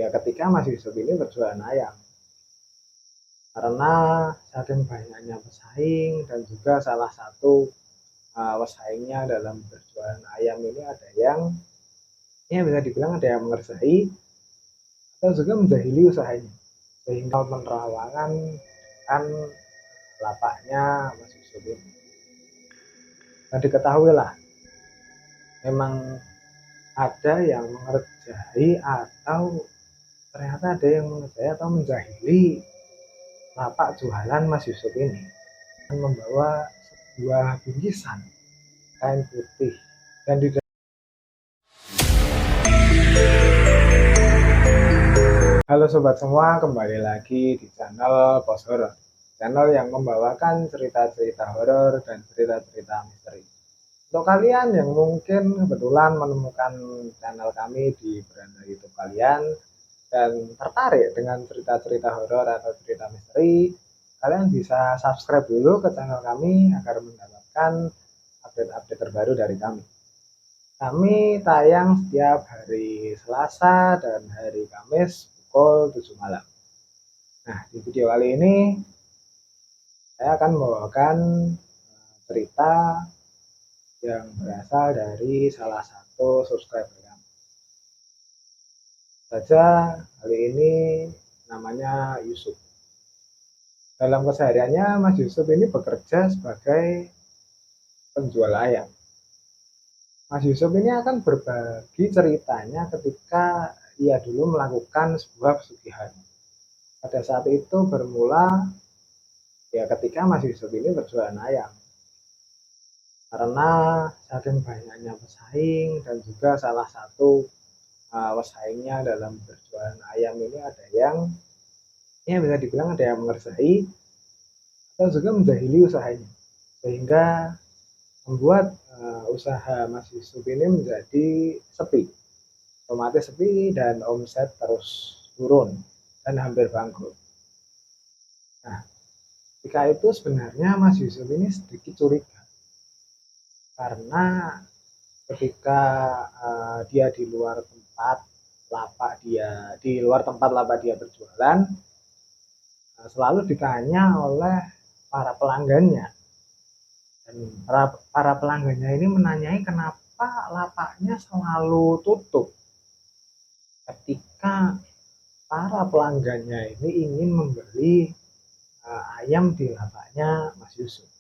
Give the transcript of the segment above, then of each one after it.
ya ketika Mas Yusuf ini berjualan ayam. Karena saking banyaknya pesaing dan juga salah satu pesaingnya dalam berjualan ayam ini ada yang ya bisa dibilang ada yang mengerjai atau juga menjahili usahanya, sehingga penerawangan kan lapaknya Mas Yusuf ini. Dan diketahui lah memang ada yang mengerjai atau ternyata ada yang mengerjai atau menjahili lapak jualan Mas Yusuf ini, dan membawa sebuah bingkisan kain putih dan di Halo sobat semua, kembali lagi di channel Pos Horor, channel yang membawakan cerita-cerita horor dan cerita-cerita misteri. Untuk kalian yang mungkin kebetulan menemukan channel kami di beranda YouTube kalian dan tertarik dengan cerita-cerita horor atau cerita misteri, kalian bisa subscribe dulu ke channel kami agar mendapatkan update-update terbaru dari kami. Kami tayang setiap hari Selasa dan hari Kamis pukul 7 malam. Nah, di video kali ini saya akan membawakan cerita yang berasal dari salah satu subscriber kami. Saja kali ini namanya Yusuf. Dalam kesehariannya Mas Yusuf ini bekerja sebagai penjual ayam. Mas Yusuf ini akan berbagi ceritanya ketika ia dulu melakukan sebuah pesugihan. Pada saat itu bermula ya ketika Mas Yusuf ini berjualan ayam. Karena saking banyaknya pesaing dan juga salah satu pesaingnya dalam berjualan ayam ini ada yang ya bisa dibilang ada yang mengerjai atau juga menjahili usahanya, sehingga membuat usaha Mas Yusuf ini menjadi sepi, otomatis sepi dan omset terus turun dan hampir bangkrut. Nah, ketika itu sebenarnya Mas Yusuf ini sedikit curiga karena ketika dia di luar tempat lapak dia berjualan, selalu ditanya oleh para pelanggannya, dan para pelanggannya ini menanyai kenapa lapaknya selalu tutup ketika para pelanggannya ini ingin membeli ayam di lapaknya Mas Yusuf.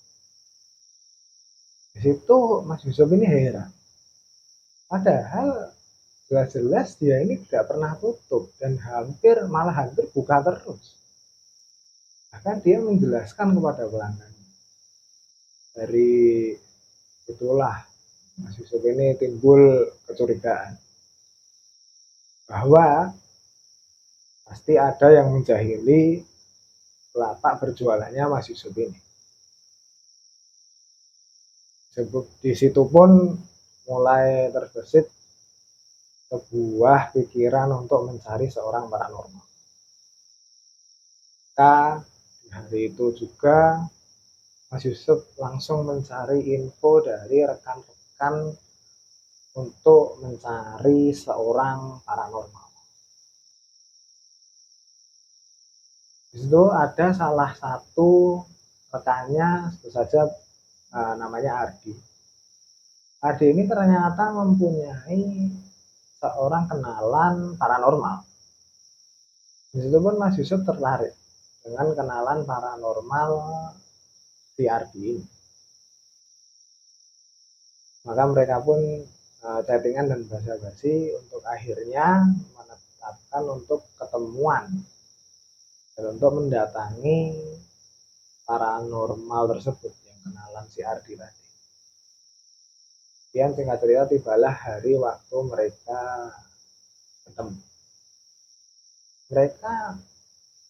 Di situ Mas Yusuf ini heran, padahal jelas-jelas dia ini tidak pernah tutup dan malah hampir buka terus. Bahkan dia menjelaskan kepada pelanggan. Dari itulah Mas Yusuf ini timbul kecurigaan bahwa pasti ada yang menjahili lapak berjualannya Mas Yusuf ini. Di situ pun mulai terbesit sebuah pikiran untuk mencari seorang paranormal. Maka di hari itu juga Mas Yusuf langsung mencari info dari rekan-rekan untuk mencari seorang paranormal. Di situ ada salah satu rekannya, sebut saja namanya Ardi. Ardi ini ternyata mempunyai seorang kenalan paranormal. Di situ pun Mas Yusuf tertarik dengan kenalan paranormal si Ardi ini. Maka mereka pun chattingan dan basa-basi untuk akhirnya menetapkan untuk ketemuan dan untuk mendatangi paranormal tersebut yang kenalan si Ardi tadi. Kemudian singkat cerita tibalah hari waktu mereka ketemu. Mereka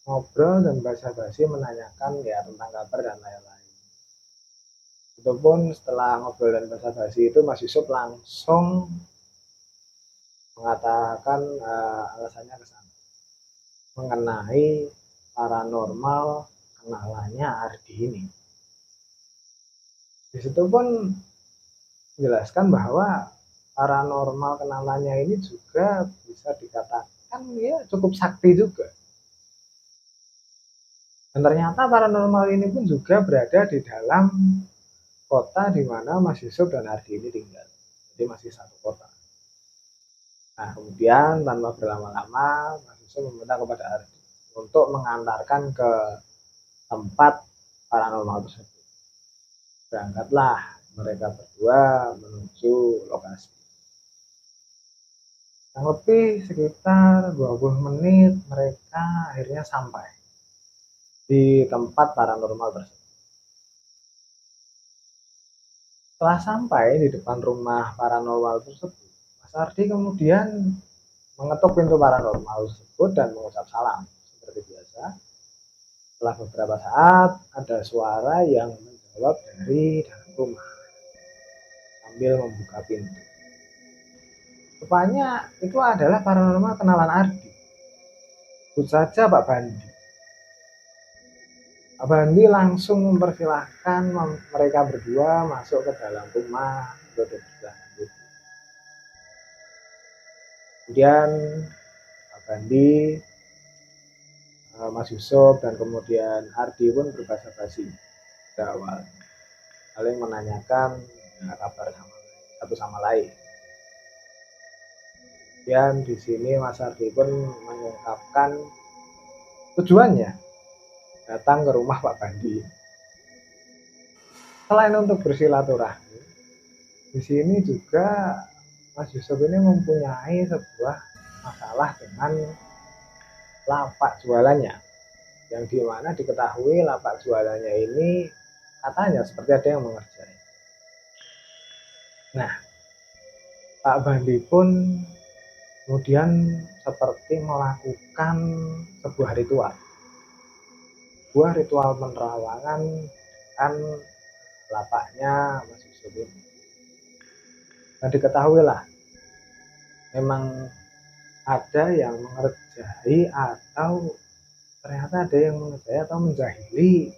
ngobrol dan basa-basi menanyakan ya tentang kabar dan lain-lain. Itu pun setelah ngobrol dan basa-basi itu Mas Yusuf langsung mengatakan alasannya ke sana mengenai paranormal kenalannya Ardi ini. Di situ pun menjelaskan bahwa paranormal kenalannya ini juga bisa dikatakan kan dia cukup sakti juga. Dan ternyata paranormal ini pun juga berada di dalam kota di mana Mas Yusuf dan Ardi ini tinggal. Jadi masih satu kota. Nah, kemudian tanpa berlama-lama, Mas Yusuf meminta kepada Ardi untuk mengantarkan ke tempat paranormal tersebut. Berangkatlah mereka berdua menuju lokasi. Kurang lebih sekitar 20 menit mereka akhirnya sampai di tempat paranormal tersebut. Setelah sampai di depan rumah paranormal tersebut, Mas Ardi kemudian mengetuk pintu paranormal tersebut dan mengucap salam seperti biasa. Setelah beberapa saat ada suara yang menjawab dari dalam rumah sambil membuka pintu. Rupanya itu adalah paranormal kenalan Ardi. Sebut saja Pak Bandi. Pak Bandi langsung mempersilahkan mereka berdua masuk ke dalam rumah untuk berjalan. Kemudian Pak Bandi, Mas Yusuf, dan kemudian Ardi pun berbahasa basi di awal, saling menanyakan kabar satu sama lain. Dan di sini Mas Ardi pun mengungkapkan tujuannya datang ke rumah Pak Bandi. Selain untuk bersilaturahmi, di sini juga Mas Yusuf ini mempunyai sebuah masalah dengan lapak jualannya, yang dimana diketahui lapak jualannya ini katanya seperti ada yang mengerjai. Nah, Pak Bandi pun kemudian seperti melakukan sebuah ritual penerawangan kan lapaknya Mas Yusuf ini. Dan diketahuilah memang ada yang mengerjai atau ternyata ada yang mengerjai atau menjahili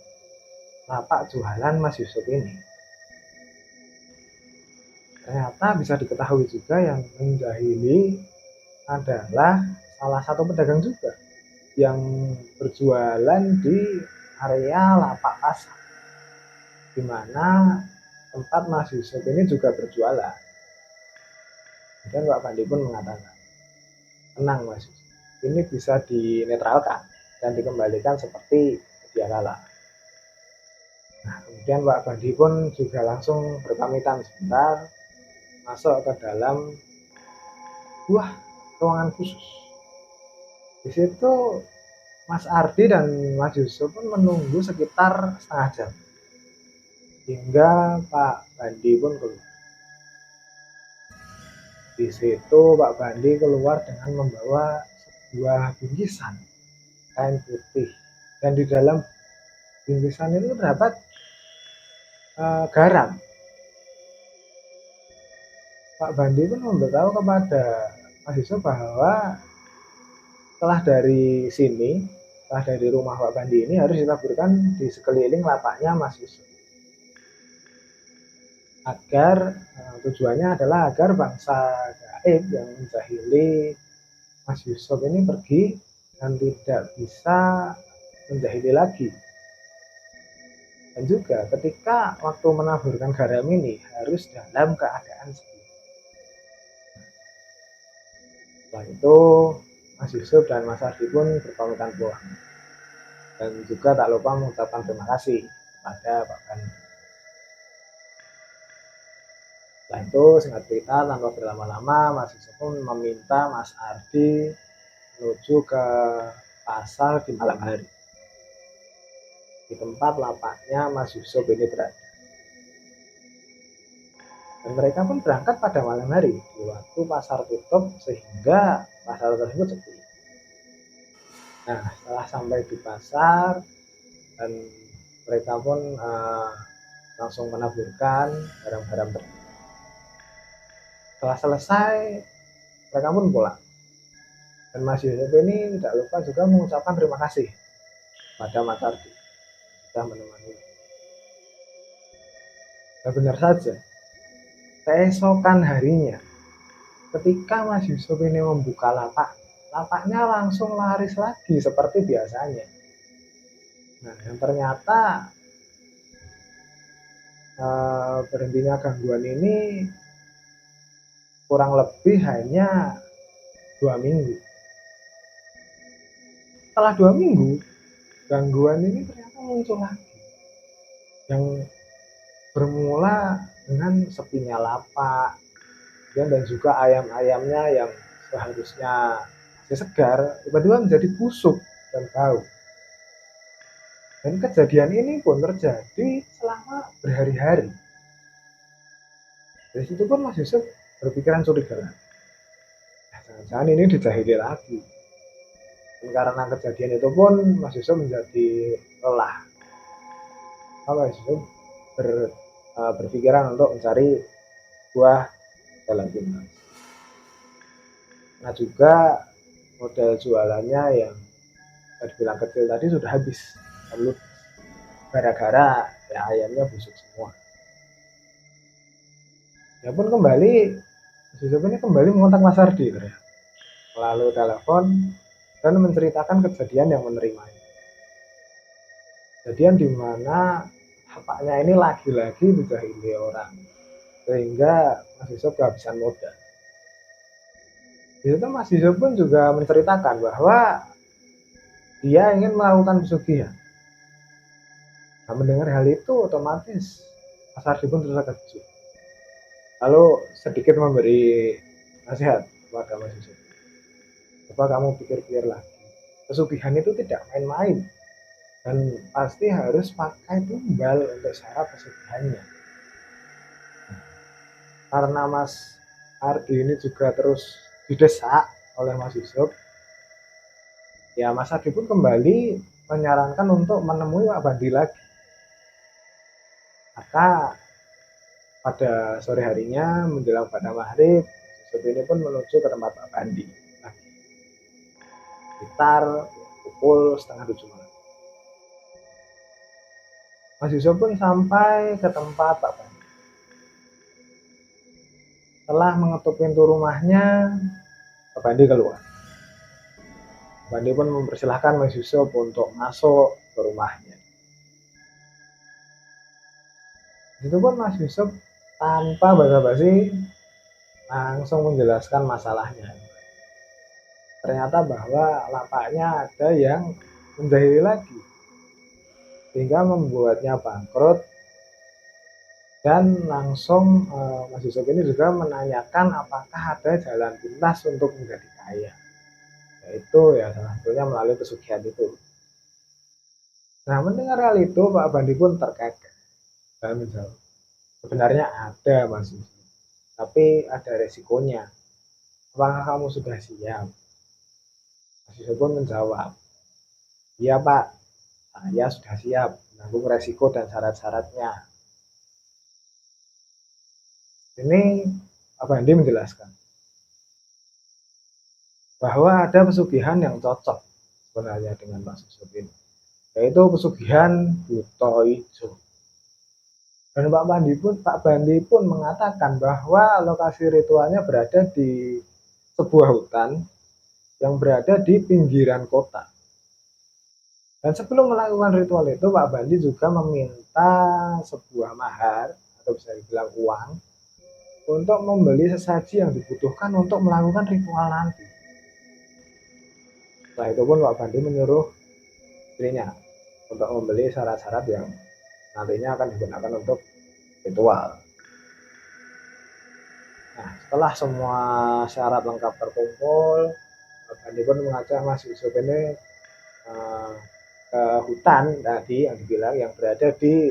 lapak jualan Mas Yusuf ini. Ternyata bisa diketahui juga yang menjahili adalah salah satu pedagang juga yang berjualan di area lapak pasar, di mana tempat Mas Yusuf ini juga berjualan. Dan Pak Bandi pun mengatakan, tenang Mas Yusuf, ini bisa dinetralkan dan dikembalikan seperti sedia kala. Nah, kemudian Pak Bandi pun juga langsung berpamitan sebentar masuk ke dalam sebuah ruangan khusus. Di situ Mas Ardi dan Mas Yusuf pun menunggu sekitar setengah jam hingga Pak Bandi pun keluar. Di situ Pak Bandi keluar dengan membawa sebuah bingkisan kain putih, dan di dalam bingkisan itu terdapat garam. Pak Bandi pun memberitahu kepada Mas Yusuf bahwa setelah dari sini, setelah dari rumah Pak Bandi ini harus ditaburkan di sekeliling lapaknya Mas Yusuf. Agar tujuannya adalah agar bangsa gaib yang menjahili Mas Yusuf ini pergi dan tidak bisa menjahili lagi. Dan juga ketika waktu menaburkan garam ini harus dalam keadaan sepi. Setelah itu Mas Yusuf dan Mas Ardi pun berpamitan pulang. Dan juga tak lupa mengucapkan terima kasih kepada Pak Bandi. Setelah itu singkat cerita tanpa berlama-lama Mas Yusuf pun meminta Mas Ardi menuju ke pasar di malam hari, di tempat lapaknya Mas Yusuf ini berada. Dan mereka pun berangkat pada malam hari di waktu pasar tutup sehingga pasar tersebut sepi. Nah, setelah sampai di pasar dan mereka pun langsung menaburkan barang-barang tersebut. Setelah selesai, mereka pun pulang. Dan Mas Yusuf ini tidak lupa juga mengucapkan terima kasih pada Mas Ardi sudah menemani. Dan benar saja, keesokan harinya ketika Mas Yusuf ini membuka lapaknya langsung laris lagi seperti biasanya. Nah, yang ternyata berhentinya gangguan ini kurang lebih hanya 2 minggu. Setelah 2 minggu, gangguan ini ternyata muncul lagi, yang bermula dengan sepinya lapak, dan juga ayam-ayamnya yang seharusnya masih segar tiba-tiba menjadi busuk dan bau. Dan kejadian ini pun terjadi selama berhari-hari. Dari situ pun Mas Yusuf berpikiran curiga, jangan-jangan ini dijahili lagi. Dan karena kejadian itu pun Mas Yusuf menjadi lelah. Mas Yusuf berpikiran untuk mencari buah jalan pintas. Nah juga modal jualannya yang tadi bilang kecil tadi sudah habis, lalu gara-gara ya ayamnya busuk semua. Ya pun kembali, Yusuf ini kembali mengontak Mas Ardi melalui telepon dan menceritakan kejadian yang menerimanya. Kejadian di mana bapaknya ini lagi-lagi dijahili orang, sehingga Mas Yusuf kehabisan modal. Di situ Mas Yusuf pun juga menceritakan bahwa dia ingin melakukan pesugihan. Nah, mendengar hal itu otomatis Mas Ardi pun terus terkejut. Lalu sedikit memberi nasihat kepada Mas Yusuf. Coba kamu pikir-pikir lagi. Pesugihan itu tidak main-main. Dan pasti harus pakai tumbal untuk syarat pesugihannya. Karena Mas Ardi ini juga terus didesak oleh Mas Yusuf, ya Mas Ardi pun kembali menyarankan untuk menemui Pak Bandi lagi. Maka pada sore harinya menjelang pada maghrib, Yusuf ini pun menuju ke tempat Pak Bandi lagi. Sekitar pukul 6:30 malam. Mas Yusuf pun sampai ke tempat Pak Bandi. Setelah mengetuk pintu rumahnya, Pak Bandi keluar. Pak Bandi pun mempersilahkan Mas Yusuf untuk masuk ke rumahnya. Itu pun Mas Yusuf tanpa basa-basi langsung menjelaskan masalahnya. Ternyata bahwa lapaknya ada yang menjahili lagi, sehingga membuatnya bangkrut. Dan langsung Mas Yusuf ini juga menanyakan apakah ada jalan pintas untuk menjadi kaya, yaitu ya salah satunya melalui pesugihan itu. Nah, mendengar hal itu Pak Bandi pun terkekeh dan menjawab, sebenarnya ada Mas Yusuf, tapi ada resikonya. Apakah kamu sudah siap? Mas Yusuf pun menjawab, iya Pak, saya sudah siap menanggung resiko dan syarat-syaratnya. Ini Pak Bandi menjelaskan bahwa ada pesugihan yang cocok sebenarnya dengan Mas Yusuf ini, yaitu pesugihan buto ijo. Dan Pak Bandi pun mengatakan bahwa lokasi ritualnya berada di sebuah hutan yang berada di pinggiran kota. Dan sebelum melakukan ritual itu, Pak Bandi juga meminta sebuah mahar atau bisa dibilang uang untuk membeli sesaji yang dibutuhkan untuk melakukan ritual nanti. Setelah itu pun Pak Bandi menyuruh istrinya untuk membeli syarat-syarat yang nantinya akan digunakan untuk ritual. Nah, setelah semua syarat lengkap terkumpul, Pak Bandi pun mengajak Mas Yusuf ini ke hutan tadi yang dibilang yang berada di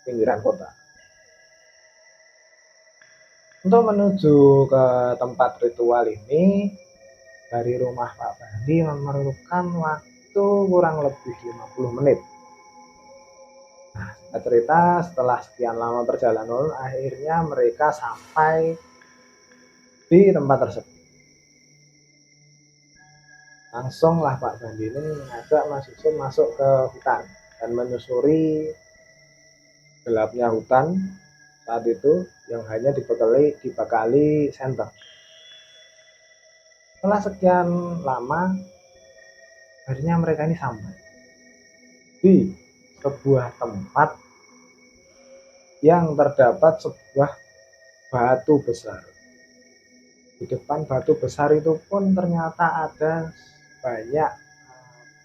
pinggiran kota. Untuk menuju ke tempat ritual ini dari rumah Pak Bandi memerlukan waktu kurang lebih 50 menit. Nah, cerita setelah sekian lama perjalanan akhirnya mereka sampai di tempat tersebut. Langsunglah Pak Bandi ini mengajak Mas Yusuf masuk ke hutan dan menyusuri gelapnya hutan saat itu yang hanya dibekali senter. Setelah sekian lama, akhirnya mereka ini sampai di sebuah tempat yang terdapat sebuah batu besar. Di depan batu besar itu pun ternyata ada banyak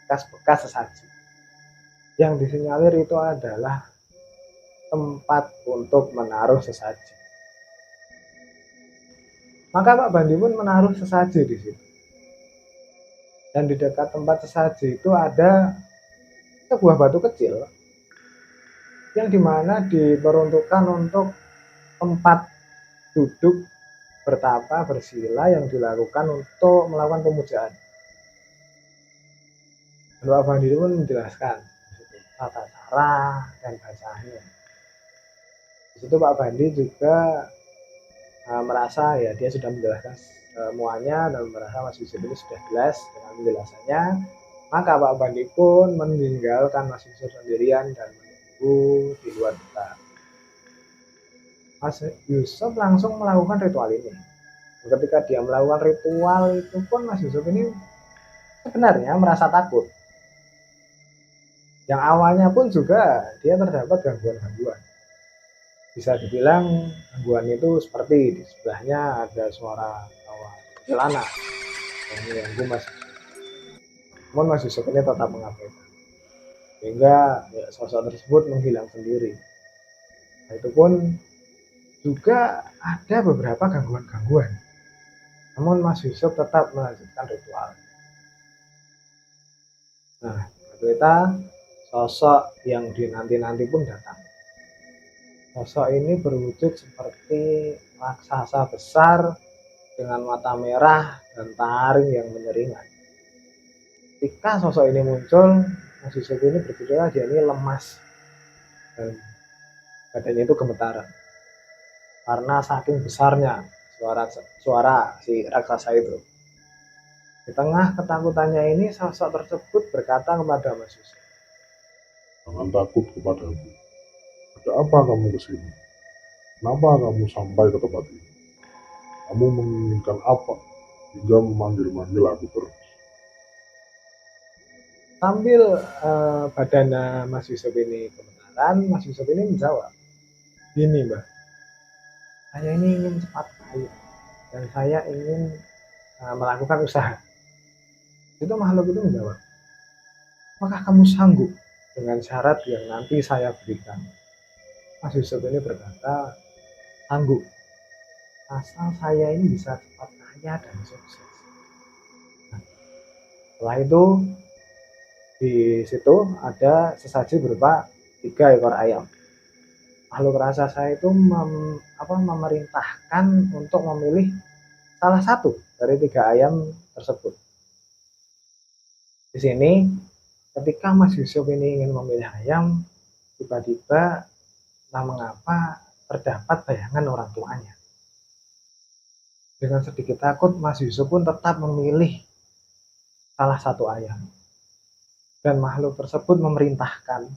bekas-bekas sesaji. Yang disinyalir itu adalah tempat untuk menaruh sesaji. Maka Pak Bandi pun menaruh sesaji di situ. Dan di dekat tempat sesaji itu ada sebuah batu kecil yang dimana diperuntukkan untuk tempat duduk bertapa bersila yang dilakukan untuk melakukan pemujaan. Dan Pak Bandi pun menjelaskan tata cara dan bacanya. Di situ Pak Bandi juga merasa ya dia sudah menjelaskan semuanya dan merasa Mas Yusuf ini sudah jelas dengan penjelasannya. Maka Pak Bandi pun meninggalkan Mas Yusuf sendirian dan menunggu di luar depan. Mas Yusuf langsung melakukan ritual ini. Ketika dia melakukan ritual itu pun Mas Yusuf ini sebenarnya merasa takut. Yang awalnya pun juga dia terdapat gangguan-gangguan. Bisa dibilang gangguan itu seperti di sebelahnya ada suara tawa celana yang mengganggu Mas Yusuf. Namun Mas Yusuf ini tetap mengabaikan. Sehingga ya, sosok tersebut menghilang sendiri. Nah, itu pun juga ada beberapa gangguan-gangguan. Namun Mas Yusuf tetap melanjutkan ritual. Nah, ternyata sosok yang dinanti-nanti pun datang. Sosok ini berwujud seperti raksasa besar dengan mata merah dan taring yang menyeringai. Ketika sosok ini muncul, Mas Yusuf ini berpikir dia ini lemas dan badannya itu gemetaran karena saking besarnya suara si raksasa itu. Di tengah ketakutannya ini, sosok tersebut berkata kepada Mas Yusuf, "Jangan takut kepadaku. Ada apa kamu kesini? Kenapa kamu sampai ke tempat ini? Kamu menginginkan apa hingga memanggil-manggil aku terus?" sambil badan Mas Yusuf ini gemetaran. Mas Yusuf ini menjawab, "Gini Mbak, saya ini ingin cepat kaya dan saya ingin melakukan usaha." Itu makhluk itu menjawab, "Apakah kamu sanggup dengan syarat yang nanti saya berikan?" Mas Yusuf ini berkata, "Sanggup, asal saya ini bisa cepat kaya dan sukses." Nah, setelah itu di situ ada sesaji berupa 3 ekor ayam. Makhluk raksasa itu memerintahkan untuk memilih salah satu dari 3 ayam tersebut. Di sini ketika Mas Yusuf ini ingin memilih ayam, tiba-tiba entah mengapa terdapat bayangan orang tuanya. Dengan sedikit takut, Mas Yusuf pun tetap memilih salah satu ayam. Dan makhluk tersebut memerintahkan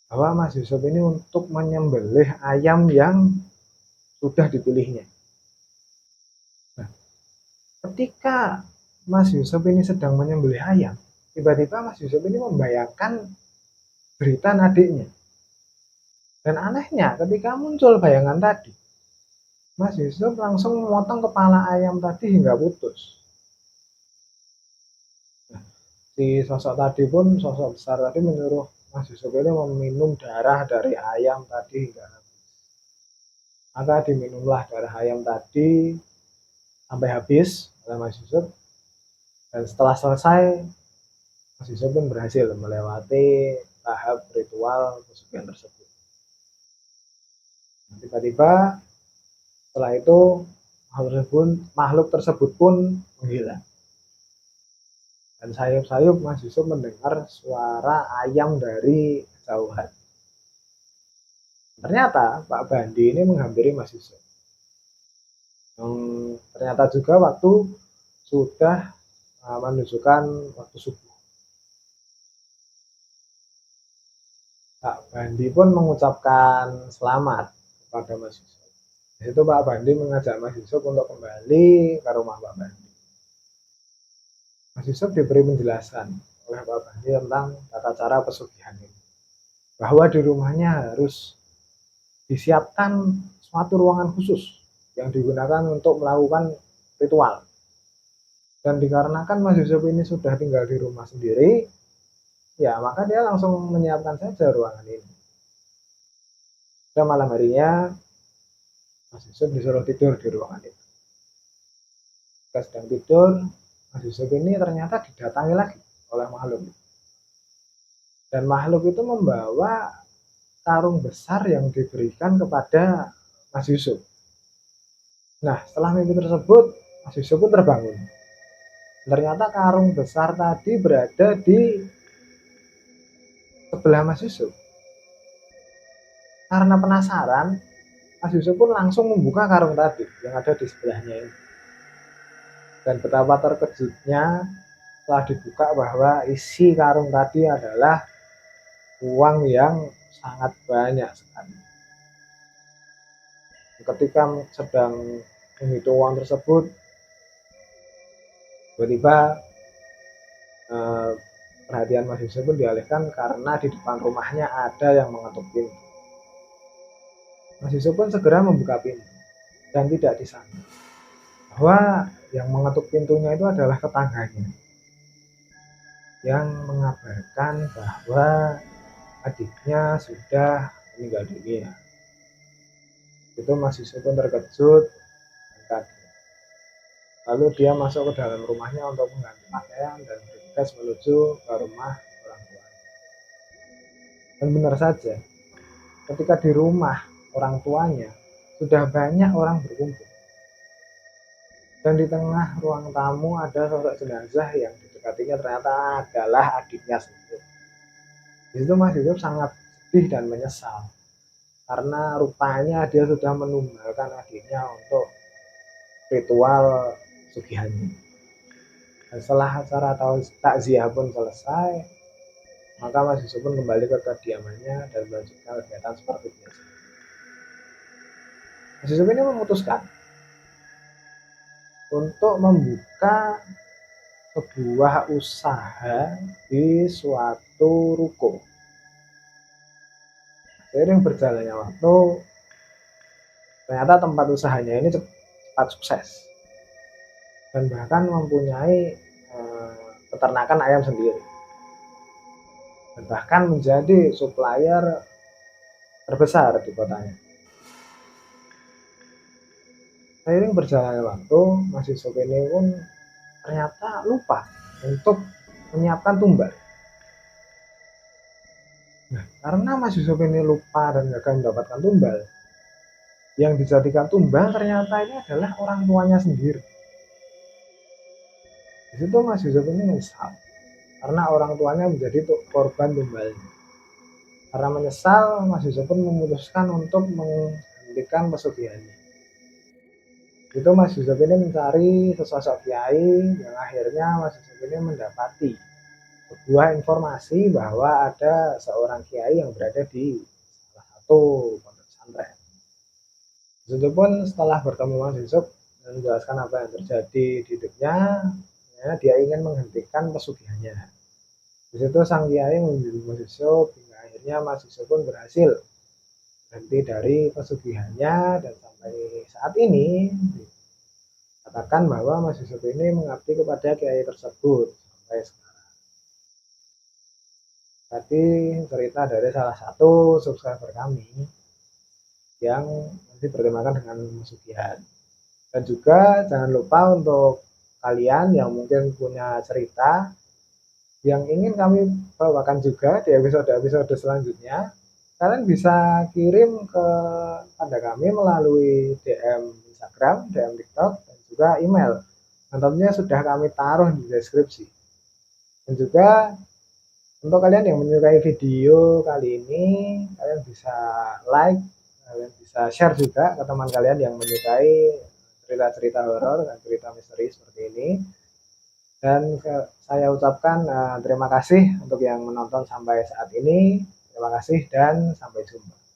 bahwa Mas Yusuf ini untuk menyembelih ayam yang sudah dipilihnya. Nah, ketika Mas Yusuf ini sedang menyembelih ayam, tiba-tiba Mas Yusuf ini membayangkan berita adiknya. Dan anehnya ketika muncul bayangan tadi, Mas Yusuf langsung memotong kepala ayam tadi hingga putus. Nah, si sosok tadi pun, sosok besar tadi menyuruh Mas Yusuf ini meminum darah dari ayam tadi hingga habis. Maka diminumlah darah ayam tadi sampai habis oleh Mas Yusuf. Dan setelah selesai, Mas Yusuf pun berhasil melewati tahap ritual pesugihan tersebut. Nah, tiba-tiba setelah itu makhluk tersebut pun menghilang. Dan sayup-sayup Mas Yusuf mendengar suara ayam dari kejauhan. Ternyata Pak Bandi ini menghampiri Mas Yusuf. Ternyata juga waktu sudah menunjukkan waktu subuh. Pak Bandi pun mengucapkan selamat kepada Mas Yusuf. Di situ Pak Bandi mengajak Mas Yusuf untuk kembali ke rumah Pak Bandi. Mas Yusuf diberi penjelasan oleh Pak Bandi tentang tata cara pesugihan ini. Bahwa di rumahnya harus disiapkan suatu ruangan khusus yang digunakan untuk melakukan ritual. Dan dikarenakan Mas Yusuf ini sudah tinggal di rumah sendiri, ya maka dia langsung menyiapkan saja ruangan ini. Dan malam harinya Mas Yusuf disuruh tidur di ruangan itu. Ketika sedang tidur, Mas Yusuf ini ternyata didatangi lagi oleh makhluk. Dan makhluk itu membawa karung besar yang diberikan kepada Mas Yusuf. Nah, setelah mimpi tersebut, Mas Yusuf pun terbangun. Ternyata karung besar tadi berada di sebelah Mas Yusuf. Karena penasaran, Mas Yusuf pun langsung membuka karung tadi yang ada di sebelahnya ini. Dan betapa terkejutnya setelah dibuka bahwa isi karung tadi adalah uang yang sangat banyak sekali. Ketika sedang menghitung uang tersebut, tiba-tiba perhatian Mas Yusuf pun dialihkan karena di depan rumahnya ada yang mengetuk pintu. Mas Yusuf pun segera membuka pintu dan tidak disangka bahwa yang mengetuk pintunya itu adalah tetangganya yang mengabarkan bahwa adiknya sudah meninggal dunia. Itu Mas Yusuf pun terkejut dan kaget. Lalu dia masuk ke dalam rumahnya untuk mengganti pakaian dan bergegas menuju ke rumah orang tua. Dan benar saja, ketika di rumah orang tuanya sudah banyak orang berkumpul. Dan di tengah ruang tamu ada sosok jenazah yang didekatinya ternyata adalah adiknya sendiri. Di situ Mas Yusuf sangat sedih dan menyesal karena rupanya dia sudah menumbalkan adiknya untuk ritual sugihannya. Dan setelah acara takziah pun selesai, maka Mas Yusuf pun kembali ke kediamannya dan melanjutkan kegiatan seperti biasa. Mas Yusuf ini memutuskan untuk membuka sebuah usaha di suatu ruko. Seiring berjalannya waktu, ternyata tempat usahanya ini cepat sukses dan bahkan mempunyai peternakan ayam sendiri dan bahkan menjadi supplier terbesar di kotanya. Seiring berjalannya waktu, Mas Yusuf ini pun ternyata lupa untuk menyiapkan tumbal. Nah, karena Mas Yusuf ini lupa dan gagal mendapatkan tumbal, yang dijadikan tumbal ternyata ini adalah orang tuanya sendiri. Di situ Mas Yusuf ini menyesal karena orang tuanya menjadi korban tumbalnya. Karena menyesal, Mas Yusuf pun memutuskan untuk menghentikan pesugihannya. Itu Mas Yusuf ini mencari sesosok kiai yang akhirnya Mas Yusuf ini mendapati sebuah informasi bahwa ada seorang kiai yang berada di salah satu pondok pesantren. Itu pun setelah bertemu Mas Yusuf dan menjelaskan apa yang terjadi di hidupnya, ya, dia ingin menghentikan pesugihannya. Di situ sang kiai membimbing Mas Yusuf hingga akhirnya Mas Yusuf pun berhasil berhenti dari pesugihannya dan sampai saat ini katakan bahwa Mas Yusuf ini mengabdi kepada kiai tersebut sampai sekarang. Tadi cerita dari salah satu subscriber kami yang masih bertemakan dengan pesugihan. Dan juga jangan lupa untuk kalian yang mungkin punya cerita yang ingin kami bawakan juga di episode-episode selanjutnya, kalian bisa kirim kepada kami melalui DM Instagram, DM TikTok, dan juga email. Dan tentunya sudah kami taruh di deskripsi. Dan juga untuk kalian yang menyukai video kali ini, kalian bisa like, kalian bisa share juga ke teman kalian yang menyukai cerita-cerita horor dan cerita misteri seperti ini. Dan saya ucapkan terima kasih untuk yang menonton sampai saat ini. Terima kasih dan sampai jumpa.